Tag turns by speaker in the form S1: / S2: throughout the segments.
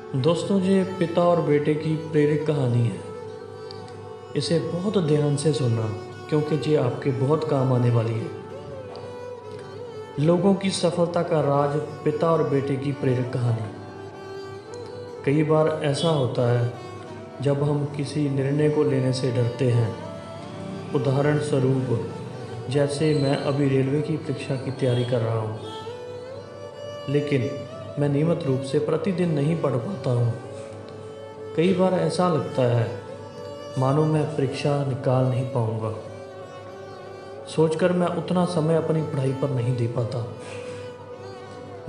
S1: दोस्तों, ये पिता और बेटे की प्रेरक कहानी है। इसे बहुत ध्यान से सुनना, क्योंकि ये आपके बहुत काम आने वाली है। लोगों की सफलता का राज, पिता और बेटे की प्रेरक कहानी। कई बार ऐसा होता है जब हम किसी निर्णय को लेने से डरते हैं। उदाहरण स्वरूप, जैसे मैं अभी रेलवे की परीक्षा की तैयारी कर रहा हूँ, लेकिन मैं नियमित रूप से प्रतिदिन नहीं पढ़ पाता हूँ। कई बार ऐसा लगता है मानो मैं परीक्षा निकाल नहीं पाऊँगा। सोचकर मैं उतना समय अपनी पढ़ाई पर नहीं दे पाता।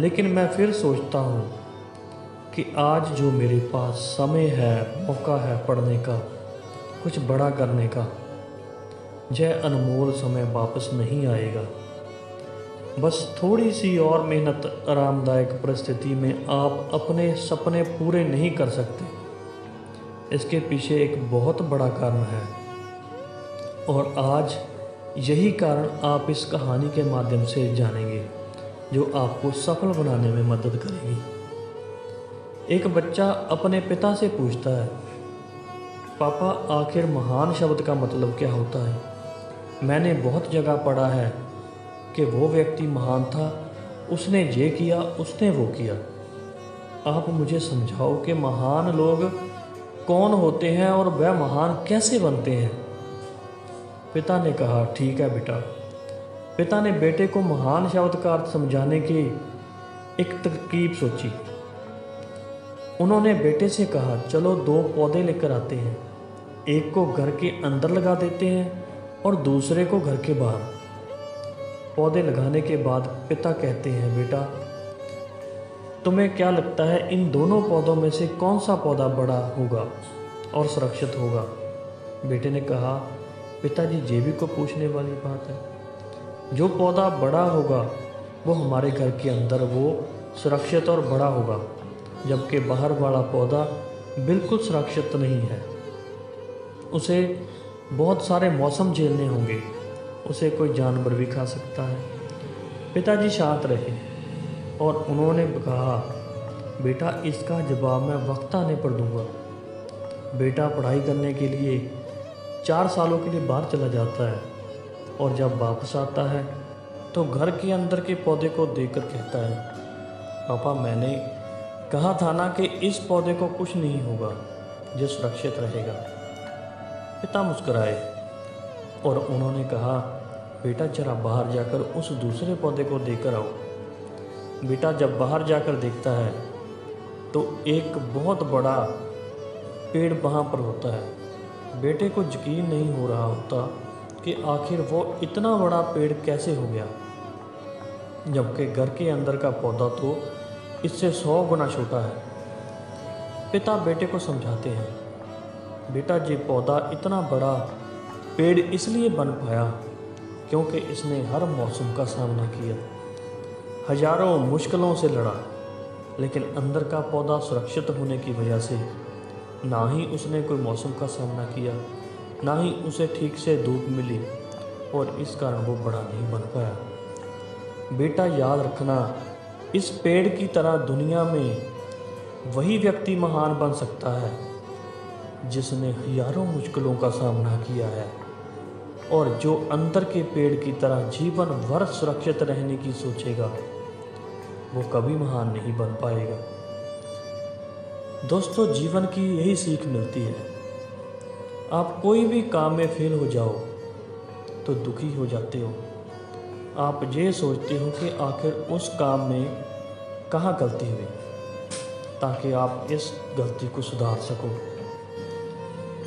S1: लेकिन मैं फिर सोचता हूँ कि आज जो मेरे पास समय है, मौका है पढ़ने का, कुछ बड़ा करने का, यह अनमोल समय वापस नहीं आएगा। बस थोड़ी सी और मेहनत, आरामदायक परिस्थिति में आप अपने सपने पूरे नहीं कर सकते। इसके पीछे एक बहुत बड़ा कारण है, और आज यही कारण आप इस कहानी के माध्यम से जानेंगे, जो आपको सफल बनाने में मदद करेगी। एक बच्चा अपने पिता से पूछता है, पापा, आखिर महान शब्द का मतलब क्या होता है? मैंने बहुत जगह पढ़ा है कि वो व्यक्ति महान था, उसने ये किया, उसने वो किया। आप मुझे समझाओ कि महान लोग कौन होते हैं और वह महान कैसे बनते हैं। पिता ने कहा, ठीक है बेटा। पिता ने बेटे को महान शब्द का अर्थ समझाने की एक तरकीब सोची। उन्होंने बेटे से कहा, चलो 2 पौधे लेकर आते हैं। एक को घर के अंदर लगा देते हैं और दूसरे को घर के बाहर। पौधे लगाने के बाद पिता कहते हैं, बेटा, तुम्हें क्या लगता है इन दोनों पौधों में से कौन सा पौधा बड़ा होगा और सुरक्षित होगा? बेटे ने कहा, पिताजी, ये भी को पूछने वाली बात है। जो पौधा बड़ा होगा वो हमारे घर के अंदर वो सुरक्षित और बड़ा होगा, जबकि बाहर वाला पौधा बिल्कुल सुरक्षित नहीं है। उसे बहुत सारे मौसम झेलने होंगे, उसे कोई जानवर भी खा सकता है। पिताजी शांत रहे और उन्होंने कहा, बेटा, इसका जवाब मैं वक्त आने पर दूंगा। बेटा पढ़ाई करने के लिए 4 सालों के लिए बाहर चला जाता है, और जब वापस आता है तो घर के अंदर के पौधे को देखकर कहता है, पापा, मैंने कहा था ना कि इस पौधे को कुछ नहीं होगा, जो सुरक्षित रहेगा। पिता मुस्कुराए और उन्होंने कहा, बेटा, जरा बाहर जाकर उस दूसरे पौधे को देखकर आओ। बेटा जब बाहर जाकर देखता है तो एक बहुत बड़ा पेड़ वहाँ पर होता है। बेटे को यकीन नहीं हो रहा होता कि आखिर वो इतना बड़ा पेड़ कैसे हो गया, जबकि घर के अंदर का पौधा तो इससे 100 गुना छोटा है। पिता बेटे को समझाते हैं, बेटा, ये पौधा इतना बड़ा पेड़ इसलिए बन पाया क्योंकि इसने हर मौसम का सामना किया, हजारों मुश्किलों से लड़ा, लेकिन अंदर का पौधा सुरक्षित होने की वजह से ना ही उसने कोई मौसम का सामना किया, ना ही उसे ठीक से धूप मिली, और इस कारण वो बड़ा नहीं बन पाया। बेटा, याद रखना, इस पेड़ की तरह दुनिया में वही व्यक्ति महान बन सकता है जिसने हजारों मुश्किलों का सामना किया है, और जो अंदर के पेड़ की तरह जीवन भर सुरक्षित रहने की सोचेगा, वो कभी महान नहीं बन पाएगा। दोस्तों, जीवन की यही सीख मिलती है। आप कोई भी काम में फेल हो जाओ तो दुखी हो जाते हो। आप ये सोचते हो कि आखिर उस काम में कहाँ गलती हुई, ताकि आप इस गलती को सुधार सको।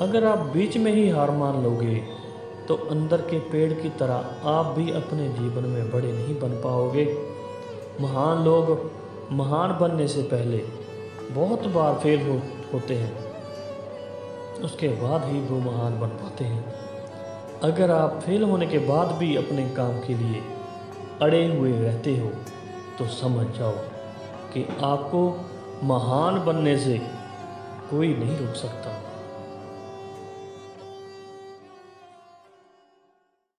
S1: अगर आप बीच में ही हार मान लोगे तो अंदर के पेड़ की तरह आप भी अपने जीवन में बड़े नहीं बन पाओगे। महान लोग महान बनने से पहले बहुत बार फेल होते हैं, उसके बाद ही वो महान बन पाते हैं। अगर आप फेल होने के बाद भी अपने काम के लिए अड़े हुए रहते हो तो समझ जाओ कि आपको महान बनने से कोई नहीं रोक सकता।